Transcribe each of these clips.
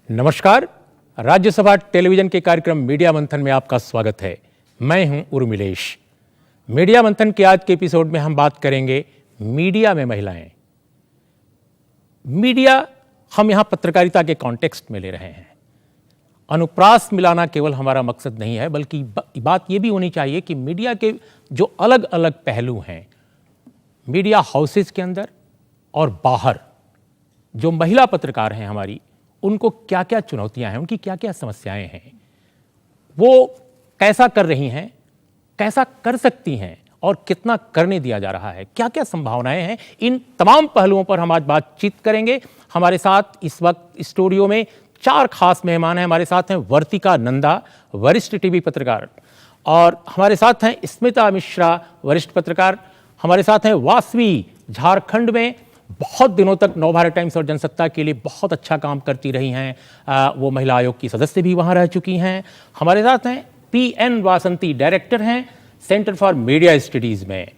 नमस्कार। राज्यसभा टेलीविजन के कार्यक्रम मीडिया मंथन में आपका स्वागत है। मैं हूं उर्मिलेश। मीडिया मंथन के आज के एपिसोड में हम बात करेंगे मीडिया में महिलाएं। मीडिया हम यहां पत्रकारिता के कॉन्टेक्स्ट में ले रहे हैं। अनुप्रास मिलाना केवल हमारा मकसद नहीं है, बल्कि बात यह भी होनी चाहिए कि मीडिया के जो अलग अलग पहलू हैं, मीडिया हाउसेस के अंदर और बाहर जो महिला पत्रकार हैं हमारी, उनको क्या क्या चुनौतियां हैं, उनकी क्या क्या समस्याएं हैं, वो कैसा कर रही हैं, कैसा कर सकती हैं और कितना करने दिया जा रहा है, क्या क्या संभावनाएं हैं, इन तमाम पहलुओं पर हम आज बातचीत करेंगे। हमारे साथ इस वक्त स्टूडियो में 4 खास मेहमान हैं। हमारे साथ हैं वर्तिका नंदा, वरिष्ठ टीवी पत्रकार, और हमारे साथ हैं स्मिता मिश्रा, वरिष्ठ पत्रकार। हमारे साथ हैं वासवी, झारखंड में बहुत दिनों तक नवभारत टाइम्स और जनसत्ता के लिए बहुत अच्छा काम करती रही हैं। वो महिला आयोग की सदस्य भी वहाँ रह चुकी हैं। हमारे साथ हैं PN वासंती, डायरेक्टर हैं सेंटर फॉर मीडिया स्टडीज़ में।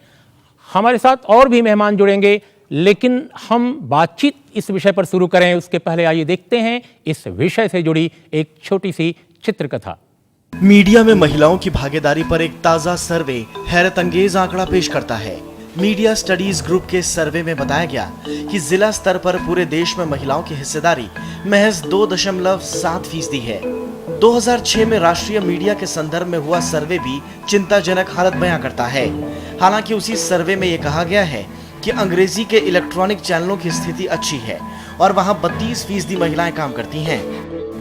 हमारे साथ और भी मेहमान जुड़ेंगे, लेकिन हम बातचीत इस विषय पर शुरू करें उसके पहले आइए देखते हैं इस विषय से जुड़ी एक छोटी सी चित्रकथा। मीडिया में महिलाओं की भागीदारी पर एक ताज़ा सर्वे हैरत अंगेज आंकड़ा पेश करता है। मीडिया स्टडीज ग्रुप के सर्वे में बताया गया कि जिला स्तर पर पूरे देश में महिलाओं की हिस्सेदारी महज 2.7% है। 2006 में राष्ट्रीय मीडिया के संदर्भ में हुआ सर्वे भी चिंताजनक हालत बयां करता है। हालांकि उसी सर्वे में यह कहा गया है कि अंग्रेजी के इलेक्ट्रॉनिक चैनलों की स्थिति अच्छी है और वहां 32% महिलाएं काम करती हैं।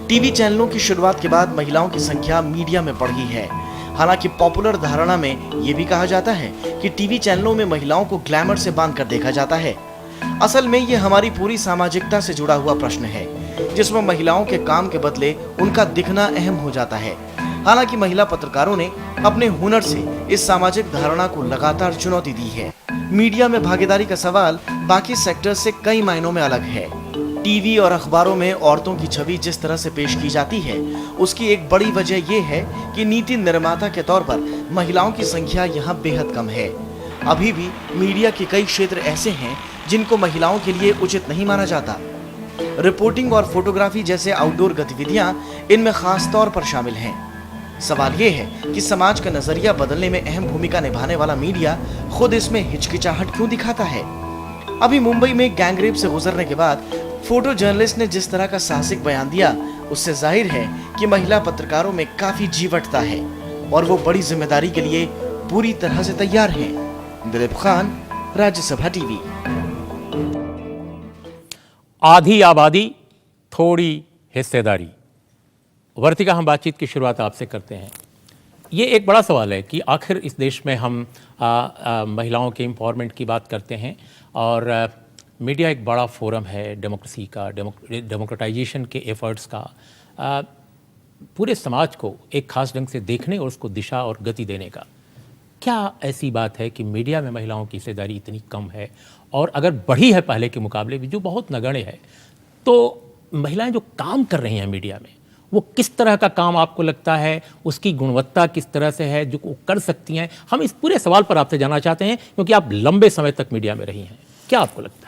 टीवी चैनलों की शुरुआत के बाद महिलाओं की संख्या मीडिया में बढ़ी है। हालांकि पॉपुलर धारणा में ये भी कहा जाता है कि टीवी चैनलों में महिलाओं को ग्लैमर से बांधकर देखा जाता है। असल में ये हमारी पूरी सामाजिकता से जुड़ा हुआ प्रश्न है, जिसमें महिलाओं के काम के बदले उनका दिखना अहम हो जाता है। हालांकि महिला पत्रकारों ने अपने हुनर से इस सामाजिक धारणा को लगातार चुनौती दी है। मीडिया में भागीदारी का सवाल बाकी सेक्टर से कई मायनों में अलग है। टीवी और अखबारों में औरतों की छवि जिस तरह से पेश की जाती है, उसकी एक बड़ी वजह यह है कि नीति निर्माता के तौर पर महिलाओं की संख्या यहाँ बेहद कम है। अभी भी मीडिया के कई क्षेत्र ऐसे हैं जिनको महिलाओं के लिए उचित नहीं माना जाता। रिपोर्टिंग और फोटोग्राफी जैसे आउटडोर गतिविधियां इनमें खास तौर पर शामिल हैं। सवाल ये है कि समाज का नजरिया बदलने में अहम भूमिका निभाने वाला मीडिया खुद इसमें हिचकिचाहट क्यों दिखाता है। अभी मुंबई में गैंगरेप से गुजरने के बाद फोटो जर्नलिस्ट ने जिस तरह का साहसिक बयान दिया, उससे जाहिर है कि महिला पत्रकारों में काफी जीवटता है और वो बड़ी जिम्मेदारी के लिए पूरी तरह से तैयार हैं। दिलीप खान, राज्यसभा टीवी। आधी आबादी, थोड़ी हिस्सेदारी। वर्तिका, हम बातचीत की शुरुआत आपसे करते हैं। ये एक बड़ा सवाल है कि आखिर इस देश में हम महिलाओं के एम्पावरमेंट की बात करते हैं और मीडिया एक बड़ा फोरम है डेमोक्रेसी का, डेमोक्रेटाइजेशन के एफर्ट्स का, पूरे समाज को एक खास ढंग से देखने और उसको दिशा और गति देने का। क्या ऐसी बात है कि मीडिया में महिलाओं की हिस्सेदारी इतनी कम है, और अगर बढ़ी है पहले के मुकाबले भी, जो बहुत नगण्य है, तो महिलाएं जो काम कर रही हैं मीडिया में, वो किस तरह का काम आपको लगता है, उसकी गुणवत्ता किस तरह से है जो वो कर सकती हैं? हम इस पूरे सवाल पर आपसे जानना चाहते हैं, क्योंकि आप लंबे समय तक मीडिया में रही हैं। क्या आपको लगता है?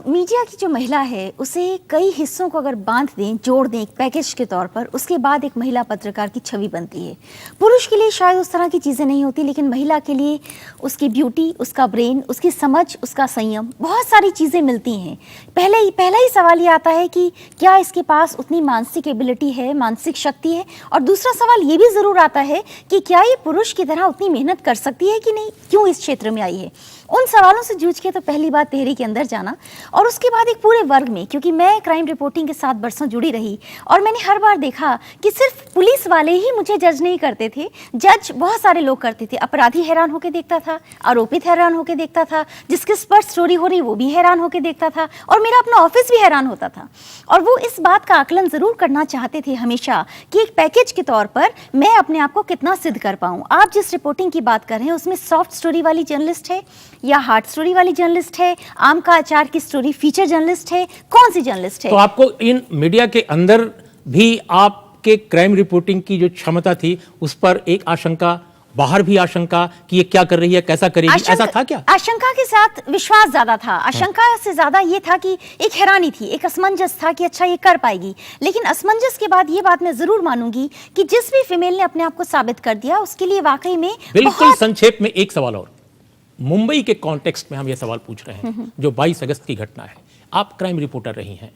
मीडिया की जो महिला है, उसे कई हिस्सों को अगर बांध दें, जोड़ दें एक पैकेज के तौर पर, उसके बाद एक महिला पत्रकार की छवि बनती है। पुरुष के लिए शायद उस तरह की चीज़ें नहीं होती, लेकिन महिला के लिए उसकी ब्यूटी, उसका ब्रेन, उसकी समझ, उसका संयम, बहुत सारी चीज़ें मिलती हैं। पहला ही सवाल ये आता है कि क्या इसके पास उतनी मानसिक एबिलिटी है, मानसिक शक्ति है, और दूसरा सवाल ये भी ज़रूर आता है कि क्या ये पुरुष की तरह उतनी मेहनत कर सकती है कि नहीं, क्यों इस क्षेत्र में आई है। उन सवालों से जूझ के तो पहली बात तहरीक के अंदर जाना, और उसके बाद एक पूरे वर्ग में, क्योंकि मैं क्राइम रिपोर्टिंग के साथ बरसों जुड़ी रही और मैंने हर बार देखा कि सिर्फ पुलिस वाले ही मुझे जज नहीं करते थे, जज बहुत सारे लोग करते थे। अपराधी हैरान होकर देखता था, आरोपित हैरान होकर देखता था, जिसके पर स्टोरी हो रही वो भी हैरान होकर देखता था, और मेरा अपना ऑफिस भी हैरान होता था। और वो इस बात का आकलन जरूर करना चाहते थे हमेशा कि एक पैकेज के तौर पर मैं अपने आप को कितना सिद्ध कर पाऊँ। आप जिस रिपोर्टिंग की बात कर रहे हैं, उसमें सॉफ्ट स्टोरी वाली जर्नलिस्ट है या हार्ड स्टोरी वाली जर्नलिस्ट है, आम का अचार की स्टोरी फीचर जर्नलिस्ट है, कौन सी जर्नलिस्ट है? तो आपको इन मीडिया के अंदर भी आपके क्राइम रिपोर्टिंग की जो क्षमता थी, उस पर एक आशंका बाहर भी आशंका कि ये क्या कर रही है, कैसा करेगी, ऐसा था क्या? आशंका के साथ विश्वास ज्यादा था। आशंका से ज्यादा ये था कि एक हैरानी थी, एक असमंजस था कि अच्छा ये कर पाएगी। लेकिन असमंजस के बाद ये बात मैं जरूर मानूंगी कि जिस भी फीमेल ने अपने आप को साबित कर दिया उसके लिए वाकई में बिल्कुल संक्षेप में एक सवाल और, मुंबई के कॉन्टेक्स्ट में हम ये सवाल पूछ रहे हैं जो 22 अगस्त की घटना है। आप क्राइम रिपोर्टर रही हैं,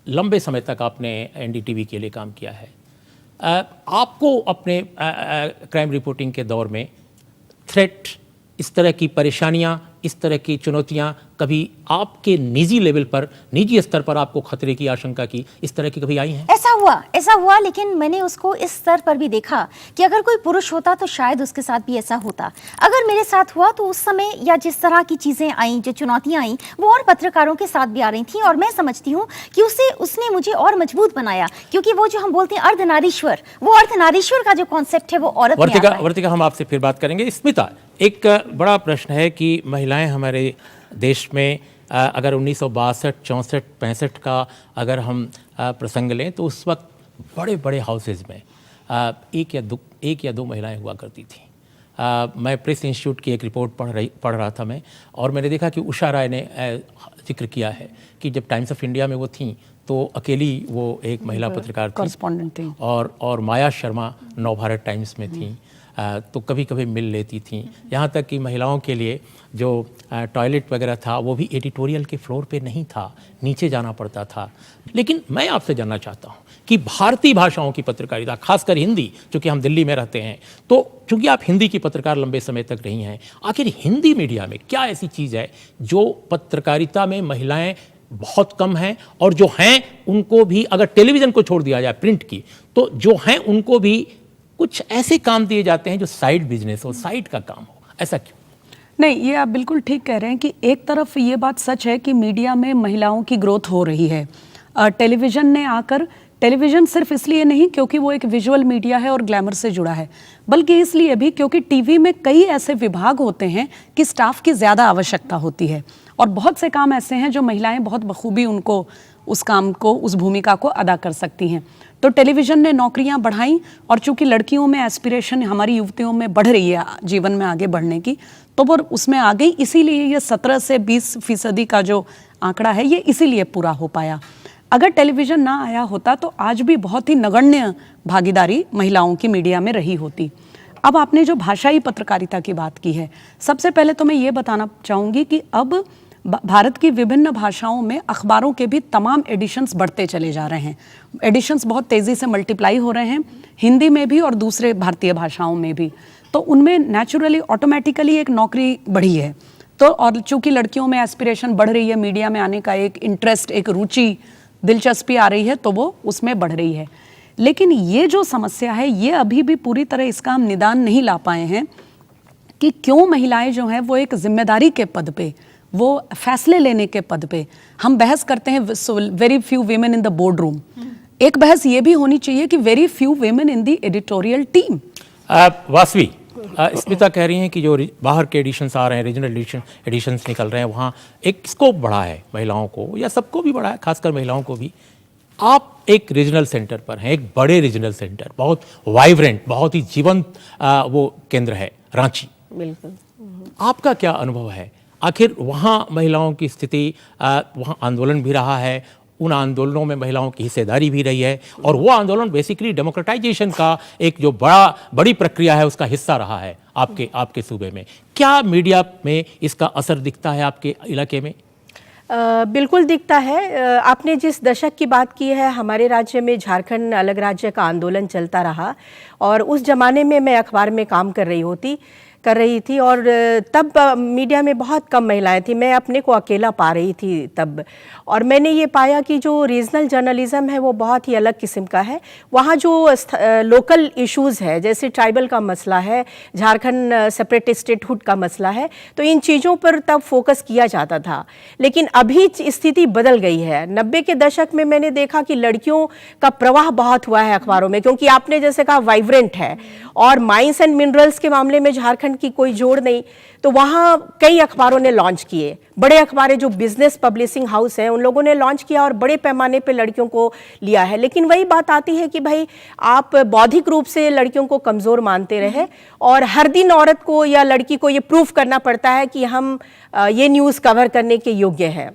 लंबे समय तक आपने एनडीटीवी के लिए काम किया है। आपको अपने क्राइम रिपोर्टिंग के दौर में थ्रेट, इस तरह की परेशानियां, इस तरह की चुनौतियां कभी आपके निजी लेवल पर, निजी स्तर पर आपको खतरे की आशंका की, इस तरह की कभी आई हैं? ऐसा हुआ, लेकिन मैंने उसको इस स्तर पर भी देखा कि अगर कोई पुरुष होता तो शायद उसके साथ भी ऐसा होता। अगर मेरे साथ हुआ तो उस समय या जिस तरह की चीजें आई, जो चुनौतियां आई, वो और पत्रकारों के साथ भी आ रही थी। और मैं समझती हूँ कि उसने मुझे और मजबूत बनाया, क्योंकि वो जो हम बोलते हैं अर्धनारीश्वर, वो अर्धनारीश्वर का जो कॉन्सेप्ट है वो औरत में आता है। वर्तिका, हम आपसे फिर बात करेंगे। स्मिता, एक बड़ा प्रश्न है कि महिलाएं हमारे देश में अगर 1962, 64, 65 का अगर हम प्रसंग लें तो उस वक्त बड़े बड़े हाउसेज में एक या दो महिलाएं हुआ करती थी। मैं प्रेस इंस्टीट्यूट की एक रिपोर्ट पढ़ रहा था मैं, और मैंने देखा कि उषा राय ने जिक्र किया है कि जब टाइम्स ऑफ इंडिया में वो थी तो अकेली वो एक महिला पत्रकार थी, और माया शर्मा नवभारत टाइम्स में थी। तो कभी कभी मिल लेती थी। यहाँ तक कि महिलाओं के लिए जो टॉयलेट वगैरह था वो भी एडिटोरियल के फ्लोर पे नहीं था, नीचे जाना पड़ता था। लेकिन मैं आपसे जानना चाहता हूँ कि भारतीय भाषाओं की पत्रकारिता, खासकर हिंदी, चूँकि हम दिल्ली में रहते हैं, तो चूँकि आप हिंदी की पत्रकार लंबे समय तक रही हैं, आखिर हिंदी मीडिया में क्या ऐसी चीज़ है जो पत्रकारिता में महिलाएँ बहुत कम हैं, और जो हैं उनको भी, अगर टेलीविज़न को छोड़ दिया जाए प्रिंट की, तो जो हैं उनको भी कुछ ऐसे काम दिए जाते हैं जो साइड बिजनेस हो, साइड का काम हो, ऐसा क्यों? नहीं, ये आप बिल्कुल ठीक कह रहे हैं कि एक तरफ ये बात सच है कि मीडिया में महिलाओं की ग्रोथ हो रही है। टेलीविज़न ने आकर, टेलीविज़न सिर्फ इसलिए नहीं क्योंकि वो एक विजुअल मीडिया है और ग्लैमर से जुड़ा है, बल्कि इसलिए भी क्योंकि टीवी में कई ऐसे विभाग होते हैं कि स्टाफ की ज़्यादा आवश्यकता होती है, और बहुत से काम ऐसे हैं जो महिलाएं बहुत बखूबी उनको उस काम को, उस भूमिका को अदा कर सकती हैं। तो टेलीविज़न ने नौकरियां बढ़ाई, और चूंकि लड़कियों में एस्पिरेशन हमारी युवतियों में बढ़ रही है जीवन में आगे बढ़ने की, तो वो उसमें आ गई। इसीलिए ये 17 से 20% का जो आंकड़ा है ये इसीलिए पूरा हो पाया। अगर टेलीविज़न ना आया होता तो आज भी बहुत ही नगण्य भागीदारी महिलाओं की मीडिया में रही होती। अब आपने जो भाषाई पत्रकारिता की बात की है, सबसे पहले तो मैं ये बताना चाहूँगी कि अब भारत की विभिन्न भाषाओं में अखबारों के भी तमाम एडिशंस बढ़ते चले जा रहे हैं। एडिशंस बहुत तेज़ी से मल्टीप्लाई हो रहे हैं, हिंदी में भी और दूसरे भारतीय भाषाओं में भी। तो उनमें नेचुरली ऑटोमेटिकली एक नौकरी बढ़ी है। तो और चूंकि लड़कियों में एस्पिरेशन बढ़ रही है, मीडिया में आने का एक इंटरेस्ट, एक रुचि, दिलचस्पी आ रही है, तो वो उसमें बढ़ रही है। लेकिन ये जो समस्या है, ये अभी भी पूरी तरह इसका हम निदान नहीं ला पाए हैं कि क्यों महिलाएं जो हैं वो एक जिम्मेदारी के पद पे, वो फैसले लेने के पद पे, हम बहस करते हैं very few women in the board room. एक बहस ये भी होनी चाहिए कि very few women in the editorial team. Vasavi, Smita कह रही हैं कि जो बाहर के एडिशंस आ रहे हैं, रीजनल एडिशंस निकल रहे हैं, वहाँ एक स्कोप बढ़ा है महिलाओं को, या सबको भी बढ़ा है, खासकर महिलाओं को भी। आप एक रीजनल सेंटर पर हैं, एक बड़े रीजनल सेंटर, बहुत वाइब्रेंट, बहुत ही जीवंत वो केंद्र है रांची। बिल्कुल। आपका क्या अनुभव है? आखिर वहाँ महिलाओं की स्थिति, वहाँ आंदोलन भी रहा है, उन आंदोलनों में महिलाओं की हिस्सेदारी भी रही है, और वो आंदोलन बेसिकली डेमोक्रेटाइजेशन का एक जो बड़ी प्रक्रिया है उसका हिस्सा रहा है आपके सूबे में। क्या मीडिया में इसका असर दिखता है आपके इलाके में? बिल्कुल दिखता है। आपने जिस दशक की बात की है, हमारे राज्य में झारखंड अलग राज्य का आंदोलन चलता रहा, और उस जमाने में मैं अखबार में काम कर रही थी और तब मीडिया में बहुत कम महिलाएं थी। मैं अपने को अकेला पा रही थी तब, और मैंने ये पाया कि जो रीजनल जर्नलिज्म है वो बहुत ही अलग किस्म का है। वहाँ जो लोकल इश्यूज़ है, जैसे ट्राइबल का मसला है, झारखंड सेपरेट स्टेटहुड का मसला है, तो इन चीज़ों पर तब फोकस किया जाता था। लेकिन अभी स्थिति बदल गई है। 90 के दशक में मैंने देखा कि लड़कियों का प्रवाह बहुत हुआ है अखबारों में, क्योंकि आपने जैसे कहा वाइब्रेंट है, और माइंस एंड मिनरल्स के मामले में झारखंड संगठन की कोई जोड़ नहीं, तो वहाँ कई अखबारों ने लॉन्च किए, बड़े अखबारें जो बिजनेस पब्लिशिंग हाउस हैं उन लोगों ने लॉन्च किया और बड़े पैमाने पे लड़कियों को लिया है। लेकिन वही बात आती है कि भाई आप बौद्धिक रूप से लड़कियों को कमज़ोर मानते रहे और हर दिन औरत को या लड़की को ये प्रूफ करना पड़ता है कि हम ये न्यूज़ कवर करने के योग्य हैं,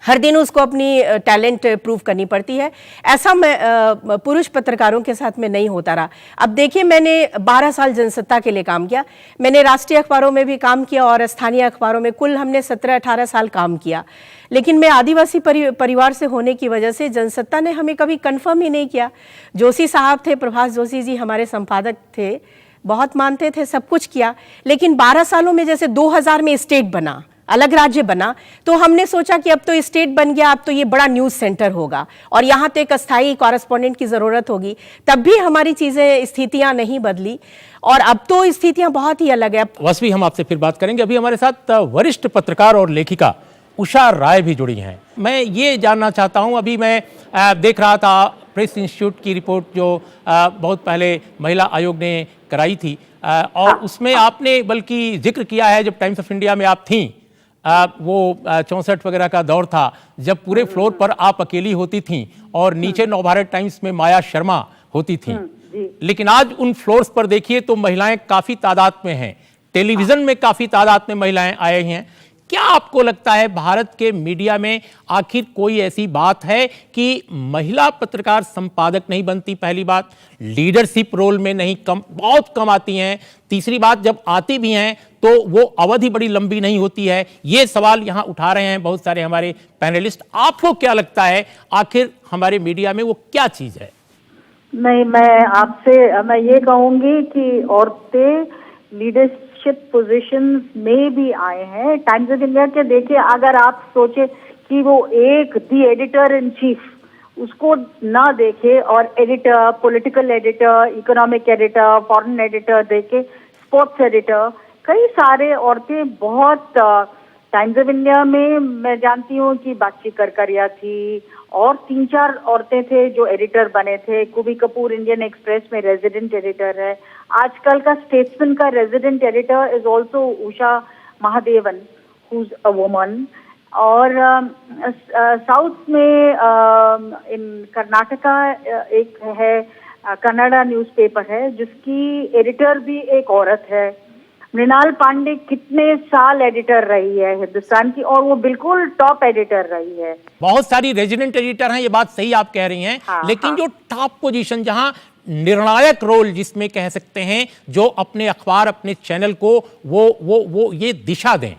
हर दिन उसको अपनी टैलेंट प्रूव करनी पड़ती है। ऐसा मैं पुरुष पत्रकारों के साथ में नहीं होता रहा। अब देखिए, मैंने 12 साल जनसत्ता के लिए काम किया, मैंने राष्ट्रीय अखबारों में भी काम किया और स्थानीय अखबारों में, कुल हमने 17-18 साल काम किया। लेकिन मैं आदिवासी परिवार से होने की वजह से जनसत्ता ने हमें कभी कंफर्म ही नहीं किया। जोशी साहब थे, प्रभास जोशी जी हमारे संपादक थे, बहुत मानते थे, सब कुछ किया, लेकिन 12 सालों में जैसे 2000 में स्टेट बना, अलग राज्य बना, तो हमने सोचा कि अब तो स्टेट बन गया, अब तो ये बड़ा न्यूज़ सेंटर होगा और यहाँ तो एक अस्थायी कॉरेस्पॉन्डेंट की ज़रूरत होगी। तब भी हमारी चीज़ें, स्थितियाँ नहीं बदली और अब तो स्थितियाँ बहुत ही अलग है। वासवी, हम आपसे फिर बात करेंगे। अभी हमारे साथ वरिष्ठ पत्रकार और लेखिका उषा राय भी जुड़ी हैं। मैं ये जानना चाहता हूँ, अभी मैं देख रहा था प्रेस इंस्टीट्यूट की रिपोर्ट जो बहुत पहले महिला आयोग ने कराई थी और उसमें आपने बल्कि जिक्र किया है, जब टाइम्स ऑफ इंडिया में आप थीं, वो 64 वगैरह का दौर था, जब पूरे फ्लोर पर आप अकेली होती थीं और नीचे नवभारत टाइम्स में माया शर्मा होती थीं। लेकिन आज उन फ्लोर्स पर देखिए तो महिलाएं काफी तादाद में हैं, टेलीविजन में काफी तादाद में महिलाएं आई हैं। क्या आपको लगता है भारत के मीडिया में आखिर कोई ऐसी बात है कि महिला पत्रकार संपादक नहीं बनती? पहली बात, लीडरशिप रोल में नहीं, कम, बहुत कम आती हैं। तीसरी बात, जब आती भी हैं तो वो अवधि बड़ी लंबी नहीं होती है। ये सवाल यहाँ उठा रहे हैं बहुत सारे हमारे पैनलिस्ट। आपको क्या लगता है आखिर हमारे मीडिया में वो क्या चीज है? नहीं, मैं ये कहूंगी कि औरतें लीडरशिप पोजीशंस में भी आए हैं। टाइम्स ऑफ इंडिया के देखिए, अगर आप सोचे कि वो एक दी एडिटर इन चीफ उसको ना देखे और editor, political editor, economic editor, foreign editor देखे, स्पोर्ट्स एडिटर, कई सारे औरतें बहुत टाइम्स ऑफ इंडिया में मैं जानती हूँ कि बाक्षी करकरिया थी और 3-4 औरतें थे जो एडिटर बने थे। कुबी कपूर इंडियन एक्सप्रेस में रेजिडेंट एडिटर है। आजकल का स्टेट्समैन का resident editor is also Usha Mahadevan, who is a woman. और साउथ में इन कर्नाटका एक है कन्नड़ा न्यूज़पेपर है जिसकी एडिटर भी एक औरत है। मृणाल पांडे कितने साल एडिटर रही है हिंदुस्तान की और वो बिल्कुल टॉप एडिटर रही है। बहुत सारी रेजिडेंट एडिटर हैं, ये बात सही आप कह रही हैं। हाँ, लेकिन हाँ। जो टॉप पोजीशन, जहां निर्णायक रोल जिसमें कह सकते हैं, जो अपने अखबार, अपने चैनल को वो ये दिशा दें,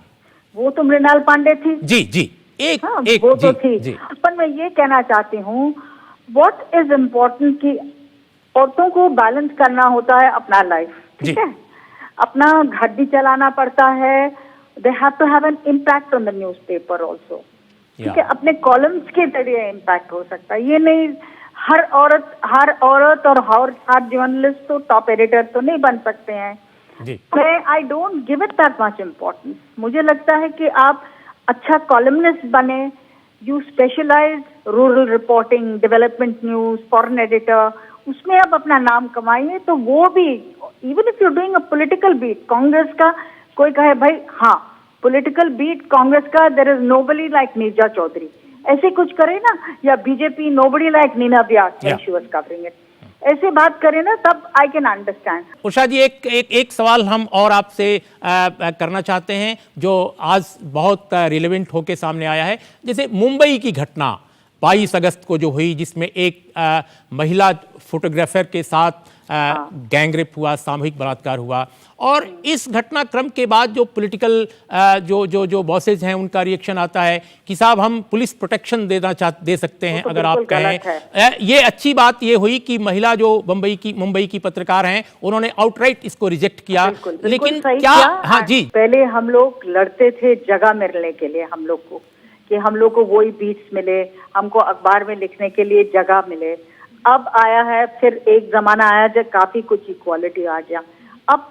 वो तो मृणाल पांडे थी। जी जी, एक हाँ, एक वो जी, तो थी। जी। पर मैं ये कहना चाहती हूँ, व्हाट इज इम्पोर्टेंट कि औरतों को बैलेंस करना होता है अपना लाइफ, ठीक है, अपना घर भी चलाना पड़ता है। They have to have an impact on the newspaper also, ठीक है, अपने कॉलम्स के जरिए इम्पैक्ट हो सकता है। ये नहीं हर औरत और हर जर्नलिस्ट तो टॉप एडिटर तो नहीं बन सकते हैं। मैं I don't give it that much importance. मुझे लगता है कि आप अच्छा कॉलमनिस्ट बने, you specialise rural reporting, development news, foreign editor, उसमें आप अपना नाम कमाइए। तो वो भी, even if you doing a political beat, Congress का कोई कहे भाई हाँ पॉलिटिकल बीट कांग्रेस का, there is nobody like Neerja Chowdhury, ऐसे कुछ करे ना, या BJP nobody like Neena Vyas when she was covering it, ऐसे बात करें ना, तब I can understand. Usha ji, एक सवाल हम और आपसे करना चाहते हैं जो आज बहुत रिलेवेंट होके सामने आया है। जैसे मुंबई की घटना 22 अगस्त को जो हुई, जिसमें एक महिला फोटोग्राफर के साथ गैंगरेप हुआ, सामूहिक बलात्कार हुआ, और इस घटनाक्रम के बाद जो पॉलिटिकल जो बॉसेज हैं उनका रिएक्शन आता है कि साहब हम पुलिस प्रोटेक्शन दे सकते हैं, अगर आप कहें। ये अच्छी बात ये हुई कि महिला जो मुंबई की पत्रकार हैं उन्होंने आउटराइट इसको रिजेक्ट किया। लेकिन क्या, हाँ जी, पहले हम लोग लड़ते थे जगह मिलने के लिए, हम लोग को कि हम लोग को वही बीट्स मिले, हमको अखबार में लिखने के लिए जगह मिले। अब आया है, फिर एक जमाना आया जब काफी कुछ इक्वालिटी आ गया। अब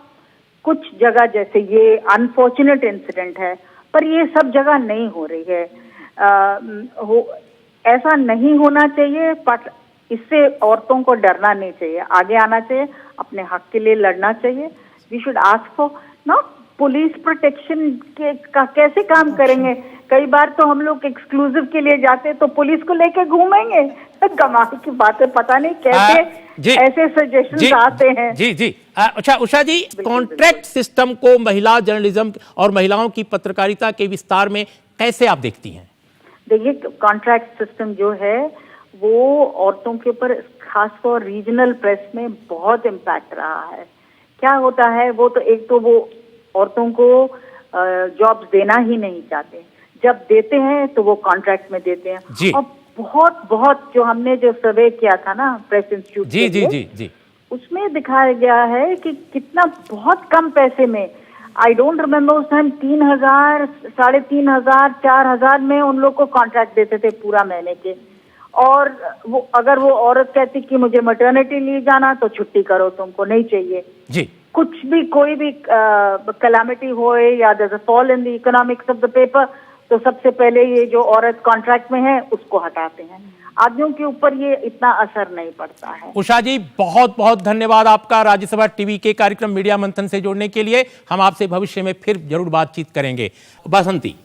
कुछ जगह, जैसे ये अनफॉर्चुनेट इंसिडेंट है, पर ये सब जगह नहीं हो रही है। ऐसा नहीं होना चाहिए, पर इससे औरतों को डरना नहीं चाहिए, आगे आना चाहिए, अपने हक के लिए लड़ना चाहिए। वी शुड आस्क फॉर ना पुलिस प्रोटेक्शन के का कैसे काम करेंगे। कई बार तो हम लोग एक्सक्लूसिव के लिए जाते तो पुलिस को लेके घूमेंगे। कमाल की बात है, पता नहीं कैसे ऐसे सजेशंस आते हैं। जी जी अच्छा उषा जी, कॉन्ट्रैक्ट सिस्टम को महिला जर्नलिज्म और महिलाओं की पत्रकारिता के विस्तार में कैसे आप देखती हैं? देखिए, कॉन्ट्रैक्ट सिस्टम जो है वो औरतों के ऊपर खासतौर रीजनल प्रेस में बहुत इम्पैक्ट रहा है। क्या होता है, वो तो एक तो वो औरतों को जॉब्स देना ही नहीं चाहते, जब देते हैं तो वो कॉन्ट्रैक्ट में देते हैं। और बहुत बहुत जो हमने जो सर्वे किया था ना प्रेस इंस्टीट्यूट जी जी जी जी उसमें दिखाया गया है कि कितना बहुत कम पैसे में, आई डोंट रिमेम्बर उस टाइम 3,000, 3,500, 4,000 में उन लोग को कॉन्ट्रैक्ट देते थे पूरा महीने के। और वो अगर वो औरत कहती कि मुझे मैटरनिटी लीव जाना तो छुट्टी करो, तुमको नहीं चाहिए जी। कुछ भी कोई भी कैलामिटी होए या there is a fall in the economics of the paper, तो सबसे पहले ये जो औरत कॉन्ट्रैक्ट में है उसको हटाते हैं। आदमियों के ऊपर ये इतना असर नहीं पड़ता है। उषा जी, बहुत बहुत धन्यवाद आपका राज्यसभा टीवी के कार्यक्रम मीडिया मंथन से जुड़ने के लिए। हम आपसे भविष्य में फिर जरूर बातचीत करेंगे। बसंती,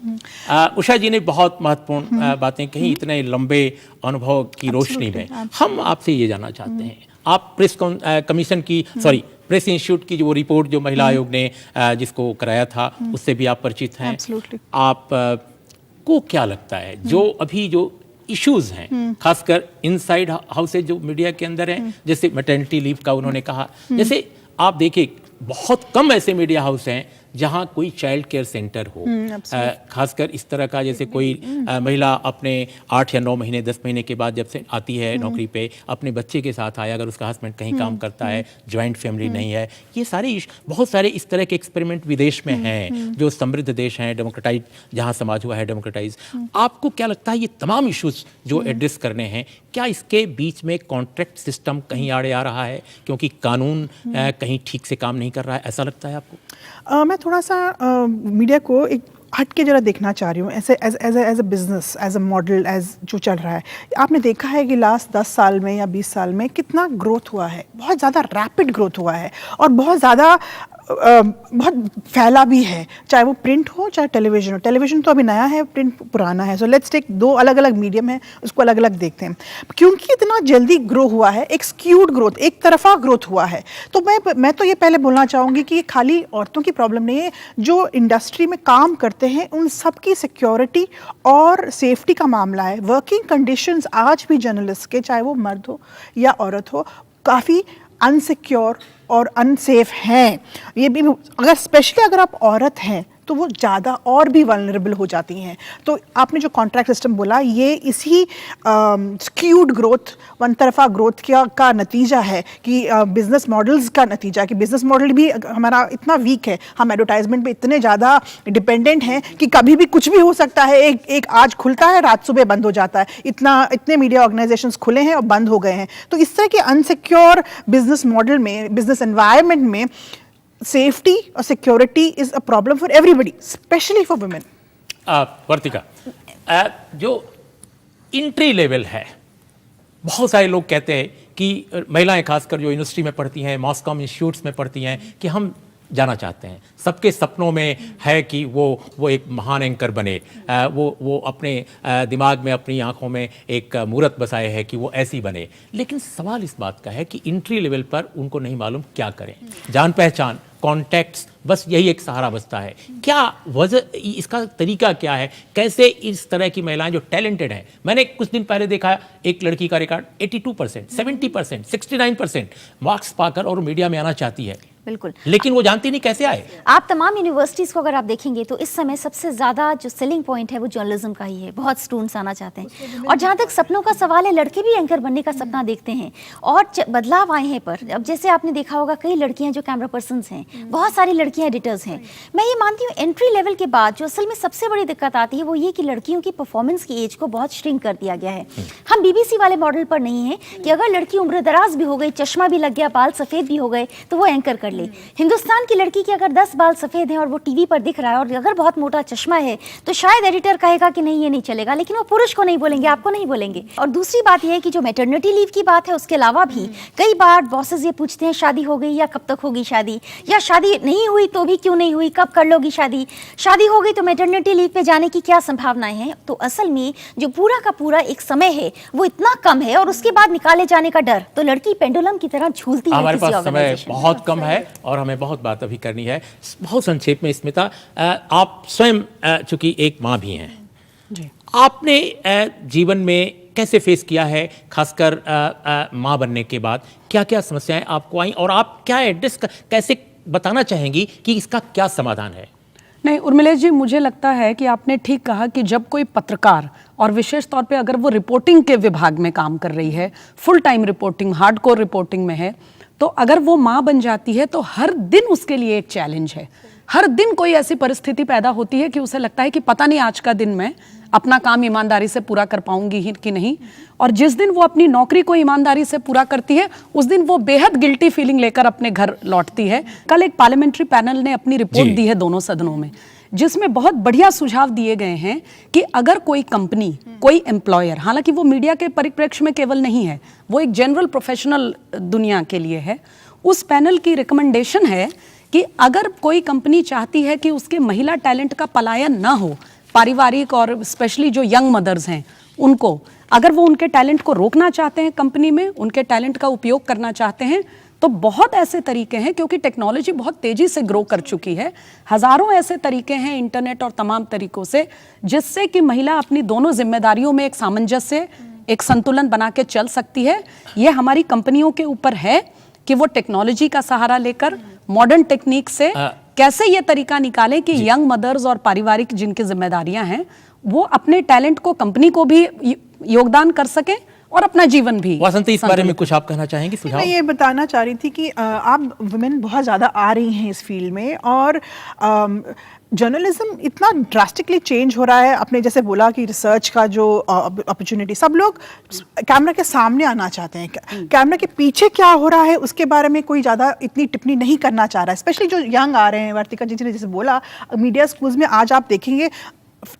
उषा जी ने बहुत महत्वपूर्ण बातें कही इतने लंबे अनुभव की रोशनी में। हम आपसे ये जानना चाहते हैं, आप प्रेस कमीशन की प्रेस इंस्टीट्यूट की जो रिपोर्ट जो महिला आयोग ने जिसको कराया था उससे भी आप परिचित हैं। आप को क्या लगता है जो अभी जो इश्यूज हैं खासकर इनसाइड हाउसेज जो मीडिया के अंदर हैं, जैसे मैटरनिटी लीव का उन्होंने कहा, जैसे आप देखिए बहुत कम ऐसे मीडिया हाउस हैं जहां कोई चाइल्ड केयर सेंटर हो, खासकर इस तरह का, जैसे कोई महिला अपने 8 या 9 महीने 10 महीने के बाद जब से आती है नौकरी पे, अपने बच्चे के साथ आया, अगर उसका हस्बैंड कहीं काम करता है, ज्वाइंट फैमिली नहीं है, ये सारे बहुत सारे इस तरह के एक्सपेरिमेंट विदेश में हैं जो समृद्ध देश हैं, डेमोक्रेटाइज जहाँ समाज हुआ है डेमोक्रेटाइज। आपको क्या लगता है ये तमाम इश्यूज जो एड्रेस करने हैं, क्या इसके बीच में कॉन्ट्रैक्ट सिस्टम कहीं आड़े आ रहा है क्योंकि कानून कहीं ठीक से काम नहीं कर रहा है, ऐसा लगता है आपको? मैं थोड़ा सा मीडिया को एक हट के जरा देखना चाह रही हूँ, ऐसे as a business, as a model, as जो चल रहा है। आपने देखा है कि लास्ट 10 साल में या 20 साल में कितना ग्रोथ हुआ है, बहुत ज़्यादा रैपिड ग्रोथ हुआ है और बहुत ज़्यादा बहुत फैला भी है, चाहे वो प्रिंट हो चाहे टेलीविज़न हो। टेलीविज़न तो अभी नया है, प्रिंट पुराना है। सो लेट्स टेक 2 अलग अलग मीडियम है, उसको अलग अलग देखते हैं। क्योंकि इतना जल्दी ग्रो हुआ है, एक स्क्यूड ग्रोथ, एक तरफा ग्रोथ हुआ है, तो मैं तो ये पहले बोलना चाहूँगी कि ये खाली औरतों की प्रॉब्लम नहीं है, जो इंडस्ट्री में काम करते हैं उन सब की सिक्योरिटी और सेफ्टी का मामला है। वर्किंग कंडीशंस आज भी जर्नलिस्ट के, चाहे वो मर्द हो या औरत हो, काफ़ी अनसिक्योर और अनसेफ हैं। ये भी अगर स्पेशली अगर आप औरत हैं तो वो ज़्यादा और भी वल्नरेबल हो जाती हैं। तो आपने जो कॉन्ट्रैक्ट सिस्टम बोला, ये इसी स्क्यूड ग्रोथ, वन तरफा ग्रोथ का नतीजा है कि बिजनेस मॉडल्स का नतीजा, कि बिजनेस मॉडल भी हमारा इतना वीक है, हम एडवर्टाइजमेंट पे इतने ज़्यादा डिपेंडेंट हैं कि कभी भी कुछ भी हो सकता है। एक आज खुलता है, रात सुबह बंद हो जाता है। इतने मीडिया ऑर्गेनाइजेशंस खुले हैं और बंद हो गए हैं। तो इस तरह के अनसिक्योर बिजनेस मॉडल में, बिजनेस एनवायरनमेंट में, सेफ्टी और security is a problem for everybody, specially for women. Vartika, जो इंट्री लेवल है, बहुत सारे लोग कहते हैं कि महिलाएं खासकर जो यूनिवर्सिटी में पढ़ती हैं, मास कॉम इंस्टीट्यूट्स में पढ़ती हैं, कि हम जाना चाहते हैं, सबके सपनों में है कि वो एक महान एंकर बने, वो अपने दिमाग में, अपनी आंखों में एक मूर्त बसाए है कि वो ऐसी बने। लेकिन सवाल इस बात का है कि इंट्री लेवल पर उनको नहीं मालूम क्या करें। जान पहचान, कॉन्टैक्ट्स, बस यही एक सहारा बचता है। क्या वजह, इसका तरीका क्या है? कैसे इस तरह की महिलाएं जो टैलेंटेड हैं, मैंने कुछ दिन पहले देखा एक लड़की का रिकॉर्ड 82%, 70%, 69% मार्क्स पाकर और मीडिया में आना चाहती है, बिल्कुल, लेकिन वो जानती नहीं कैसे आए। आप तमाम यूनिवर्सिटीज़ को अगर आप देखेंगे तो इस समय सबसे ज़्यादा जो सेलिंग पॉइंट है वो जर्नलिज्म का ही है। बहुत स्टूडेंट्स आना चाहते हैं। और जहाँ तक सपनों का सवाल है, लड़के भी एंकर बनने का सपना देखते हैं और बदलाव आए हैं। पर अब जैसे आपने देखा होगा, कई लड़कियाँ जो कैमरा पर्सन्स हैं, बहुत सारी लड़कियाँ एडिटर्स हैं। मैं ये मानती हूँ एंट्री लेवल के बाद जो असल में सबसे बड़ी दिक्कत आती है वो ये कि लड़कियों की परफॉर्मेंस की एज को बहुत श्रिंक कर दिया गया है। हम BBC वाले मॉडल पर नहीं है कि अगर लड़की उम्र दराज भी हो गई, चश्मा भी लग गया, बाल सफ़ेद भी हो गए, तो वो एंकर कर कर ले। हिंदुस्तान की लड़की के अगर 10 बाल सफ़ेद हैं और वो टीवी पर दिख रहा है और अगर बहुत मोटा चश्मा है तो शायद एडिटर कहेगा कि नहीं ये नहीं चलेगा, लेकिन वो पुरुष को नहीं बोलेंगे, आपको नहीं बोलेंगे। और दूसरी बात यह है कि जो मैटरनिटी लीव की बात है उसके अलावा भी कई बार बॉसेस ये पूछते हैं शादी हो गई या कब तक होगी शादी, या शादी नहीं हुई तो भी क्यों नहीं हुई, कब कर लोगी शादी, शादी हो गई तो मैटरनिटी लीव पे जाने की क्या संभावनाएं हैं। तो असल में जो पूरा का पूरा एक समय है वो इतना कम है और उसके बाद निकाले जाने का डर, तो लड़की पेंडुलम की तरह झूलती है। हमारे किसी पास समय ऑर्गेनाइजेशन में। बहुत कम है और हमें बहुत बात अभी करनी है। बहुत संक्षेप में स्मिता, आप स्वयं चूंकि एक माँ भी हैं, जी। आपने जीवन में कैसे फेस किया है, खासकर माँ बनने के बाद क्या क्या समस्याएं आपको आई और आप क्या एड्रेस कैसे बताना चाहेंगी कि इसका क्या समाधान है? नहीं उर्मिलेश जी, मुझे लगता है कि आपने ठीक कहा कि जब कोई पत्रकार और विशेष तौर पे अगर वो रिपोर्टिंग के विभाग में काम कर रही है, full time reporting, hardcore reporting में है, तो अगर वो माँ बन जाती है तो हर दिन उसके लिए एक चैलेंज है। हर दिन कोई ऐसी परिस्थिति पैदा होती है कि उसे लगता है कि पता नहीं आज का दिन मैं अपना काम ईमानदारी से पूरा कर पाऊंगी ही कि नहीं। और जिस दिन वो अपनी नौकरी को ईमानदारी से पूरा करती है उस दिन वो बेहद गिल्टी फीलिंग लेकर अपने घर लौटती है। कल एक पार्लियामेंट्री पैनल ने अपनी रिपोर्ट दी है दोनों सदनों में, जिसमें बहुत बढ़िया सुझाव दिए गए हैं कि अगर कोई कंपनी, कोई एम्प्लॉयर, हालांकि वो मीडिया के परिप्रेक्ष्य में केवल नहीं है, वो एक जनरल प्रोफेशनल दुनिया के लिए है, उस पैनल की रिकमेंडेशन है कि अगर कोई कंपनी चाहती है कि उसके महिला टैलेंट का पलायन ना हो, पारिवारिक और स्पेशली जो यंग मदर्स हैं उनको, अगर वो उनके टैलेंट को रोकना चाहते हैं कंपनी में, उनके टैलेंट का उपयोग करना चाहते हैं, तो बहुत ऐसे तरीके हैं, क्योंकि टेक्नोलॉजी बहुत तेजी से ग्रो कर चुकी है, हजारों ऐसे तरीके हैं इंटरनेट और तमाम तरीकों से, जिससे कि महिला अपनी दोनों जिम्मेदारियों में एक सामंजस्य, एक संतुलन बना के चल सकती है। ये हमारी कंपनियों के ऊपर है कि वो टेक्नोलॉजी का सहारा लेकर मॉडर्न टेक्निक से कैसे ये तरीका निकालें कि यंग मदर्स और पारिवारिक जिनकी जिम्मेदारियां हैं वो अपने टैलेंट को कंपनी को भी योगदान कर सके और अपना जीवन भी। वासंती, इस बारे में कुछ आप कहना चाहेंगी? सुझाव? मैं ये बताना चाह रही थी कि आप वुमेन बहुत ज़्यादा आ रही हैं इस फील्ड में और जर्नलिज्म इतना ड्रास्टिकली चेंज हो रहा है। आपने जैसे बोला कि रिसर्च का जो अपॉर्चुनिटी, सब लोग कैमरा के सामने आना चाहते हैं, कैमरा के पीछे क्या हो रहा है उसके बारे में कोई ज़्यादा इतनी टिप्पणी नहीं करना चाह रहा है। स्पेशली जो यंग आ रहे हैं, वार्तिका जी ने जैसे बोला, मीडिया स्कूल्स में आज आप देखेंगे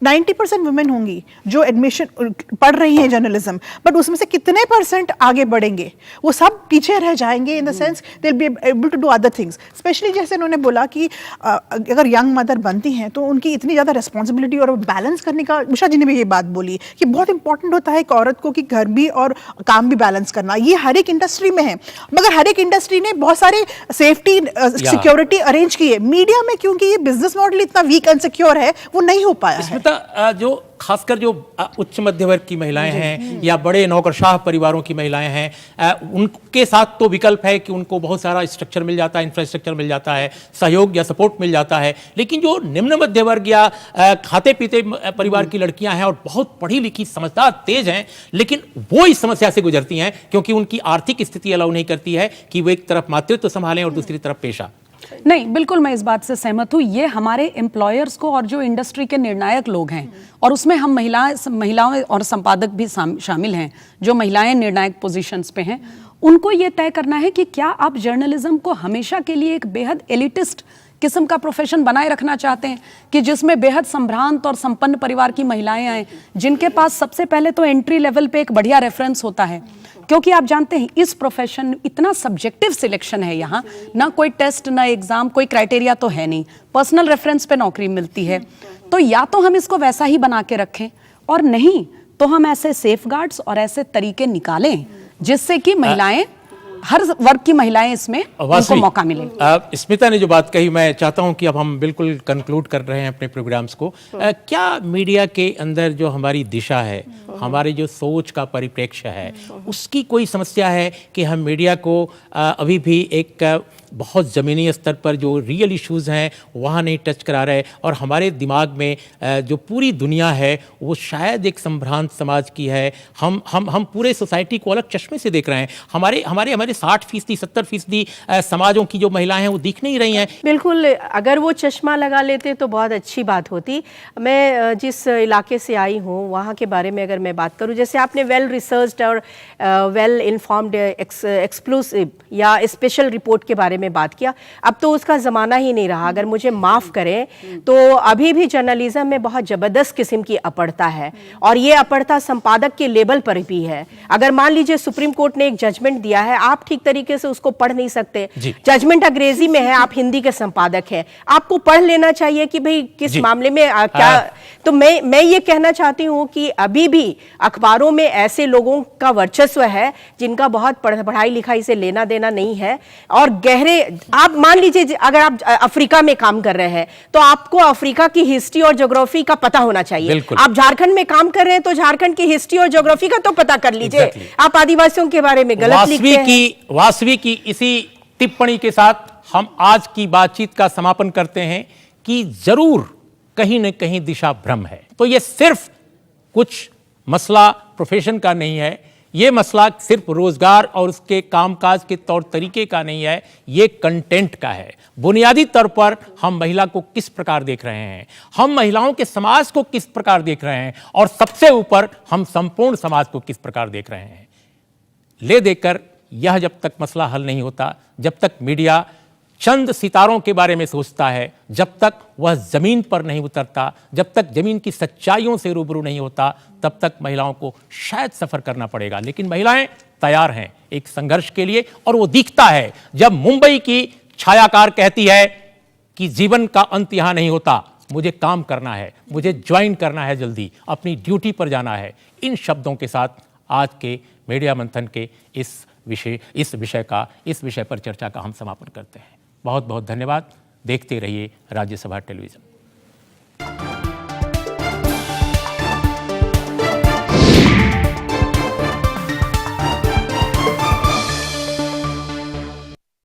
90% वुमेन होंगी जो एडमिशन पढ़ रही हैं जर्नलिज्म, बट उसमें से कितने % आगे बढ़ेंगे? वो सब पीछे रह जाएंगे in the sense they will be able to do other things. Specially जैसे उन्होंने बोला कि अगर यंग मदर बनती हैं तो उनकी इतनी ज़्यादा रिस्पॉन्सिबिलिटी और बैलेंस करने का, उषा जी ने भी ये बात बोली कि बहुत इंपॉर्टेंट होता है एक औरत को कि घर भी और काम भी बैलेंस करना। ये हर एक इंडस्ट्री में है, मगर हर एक इंडस्ट्री ने बहुत सारे सेफ्टी सिक्योरिटी अरेंज की है। मीडिया में क्योंकि ये बिजनेस मॉडल इतना वीक एंड सिक्योर है, वो नहीं हो पाया है। जो खासकर जो उच्च मध्य वर्ग की महिलाएं हैं या बड़े नौकरशाह परिवारों की महिलाएं हैं, उनके साथ तो विकल्प है कि उनको बहुत सारा स्ट्रक्चर मिल जाता है, इंफ्रास्ट्रक्चर मिल जाता है, सहयोग या सपोर्ट मिल जाता है। लेकिन जो निम्न मध्य वर्ग या खाते पीते परिवार की लड़कियां हैं और बहुत पढ़ी लिखी, समझदार, तेज हैं, लेकिन वो इस समस्या से गुजरती हैं क्योंकि उनकी आर्थिक स्थिति अलाउ नहीं करती है कि वो एक तरफ मातृत्व संभालें और दूसरी तरफ पेशा। नहीं, बिल्कुल मैं इस बात से सहमत हूँ। ये हमारे एम्प्लॉयर्स को और जो इंडस्ट्री के निर्णायक लोग हैं, और उसमें हम महिलाएं और संपादक भी शामिल हैं जो महिलाएं निर्णायक पोजीशंस पे हैं, उनको ये तय करना है कि क्या आप जर्नलिज्म को हमेशा के लिए एक बेहद एलिटिस्ट किस्म का प्रोफेशन बनाए रखना चाहते हैं कि जिसमें बेहद संभ्रांत और संपन्न परिवार की महिलाएं आए, जिनके पास सबसे पहले तो एंट्री लेवल पे एक बढ़िया रेफरेंस होता है, क्योंकि आप जानते हैं इस प्रोफेशन इतना सब्जेक्टिव सिलेक्शन है, यहाँ ना कोई टेस्ट ना एग्जाम, कोई क्राइटेरिया तो है नहीं, पर्सनल रेफरेंस पे नौकरी मिलती है। तो या तो हम इसको वैसा ही बना के रखें और नहीं तो हम ऐसे सेफगार्ड्स और ऐसे तरीके निकालें जिससे कि महिलाएं, हर वर्ग की महिलाएं इसमें उनको मौका मिले। स्मिता ने जो बात कही, मैं चाहता हूं कि अब हम बिल्कुल कंक्लूड कर रहे हैं अपने प्रोग्राम्स को। क्या मीडिया के अंदर जो हमारी दिशा है, हमारी जो सोच का परिप्रेक्ष्य है, उसकी कोई समस्या है कि हम मीडिया को अभी भी एक बहुत ज़मीनी स्तर पर जो रियल इश्यूज हैं वहाँ नहीं टच करा रहे, और हमारे दिमाग में जो पूरी दुनिया है वो शायद एक संभ्रांत समाज की है। हम पूरे सोसाइटी को अलग चश्मे से देख रहे हैं। हमारे 60% 70% समाजों की जो महिलाएं हैं वो दिख नहीं रही हैं। बिल्कुल, अगर वो चश्मा लगा लेते तो बहुत अच्छी बात होती। मैं जिस इलाके से आई हूँ वहाँ के बारे में अगर मैं बात करूँ, जैसे आपने वेल रिसर्च्ड और वेल इन्फॉर्म्ड एक्सक्लूसिव या स्पेशल रिपोर्ट के बारे में में बात किया। अब तो उसका ज़माना ही नहीं रहा। अगर मुझे माफ़ करें तो अभी भी जर्नलिज्म में बहुत ज़बरदस्त किस्म की अपड़ता है, और ये अपड़ता संपादक के लेवल पर भी है। अगर मान लीजिए सुप्रीम कोर्ट ने एक जजमेंट दिया है, आप ठीक तरीके से उसको पढ़ नहीं सकते, जजमेंट अंग्रेजी में है, आप हिंदी के संपादक हैं, आपको पढ़ लेना चाहिए कि भाई किस मामले में क्या। तो मैं ये कहना चाहती हूँ कि अभी भी अखबारों में ऐसे लोगों का वर्चस्व है जिनका बहुत पढ़ाई लिखाई से लेना देना नहीं है, और गहरे, आप मान लीजिए अगर आप अफ्रीका में काम कर रहे हैं तो आपको अफ्रीका की हिस्ट्री और ज्योग्राफी का पता होना चाहिए। आप झारखंड में काम कर रहे हैं तो झारखंड की हिस्ट्री और ज्योग्राफी का तो पता कर लीजिए। आप आदिवासियों के बारे में गलत लिखते हैं। वासवी की इसी टिप्पणी के साथ हम आज की बातचीत का समापन करते हैं कि जरूर कहीं न कहीं दिशा भ्रम है। तो ये सिर्फ कुछ मसला प्रोफेशन का नहीं है, ये मसला सिर्फ रोजगार और उसके कामकाज के तौर तरीके का नहीं है, ये कंटेंट का है। बुनियादी तौर पर हम महिला को किस प्रकार देख रहे हैं, हम महिलाओं के समाज को किस प्रकार देख रहे हैं, और सबसे ऊपर हम संपूर्ण समाज को किस प्रकार देख रहे हैं। ले देकर यह जब तक मसला हल नहीं होता, जब तक मीडिया चंद सितारों के बारे में सोचता है, जब तक वह जमीन पर नहीं उतरता, जब तक जमीन की सच्चाइयों से रूबरू नहीं होता, तब तक महिलाओं को शायद सफर करना पड़ेगा। लेकिन महिलाएं तैयार हैं एक संघर्ष के लिए, और वो दिखता है जब मुंबई की छायाकार कहती है कि जीवन का अंत यहां नहीं होता, मुझे काम करना है, मुझे ज्वाइन करना है, जल्दी अपनी ड्यूटी पर जाना है। इन शब्दों के साथ आज के मीडिया मंथन के इस विषय पर चर्चा का हम समापन करते हैं। बहुत बहुत धन्यवाद। देखते रहिए राज्यसभा टेलीविजन।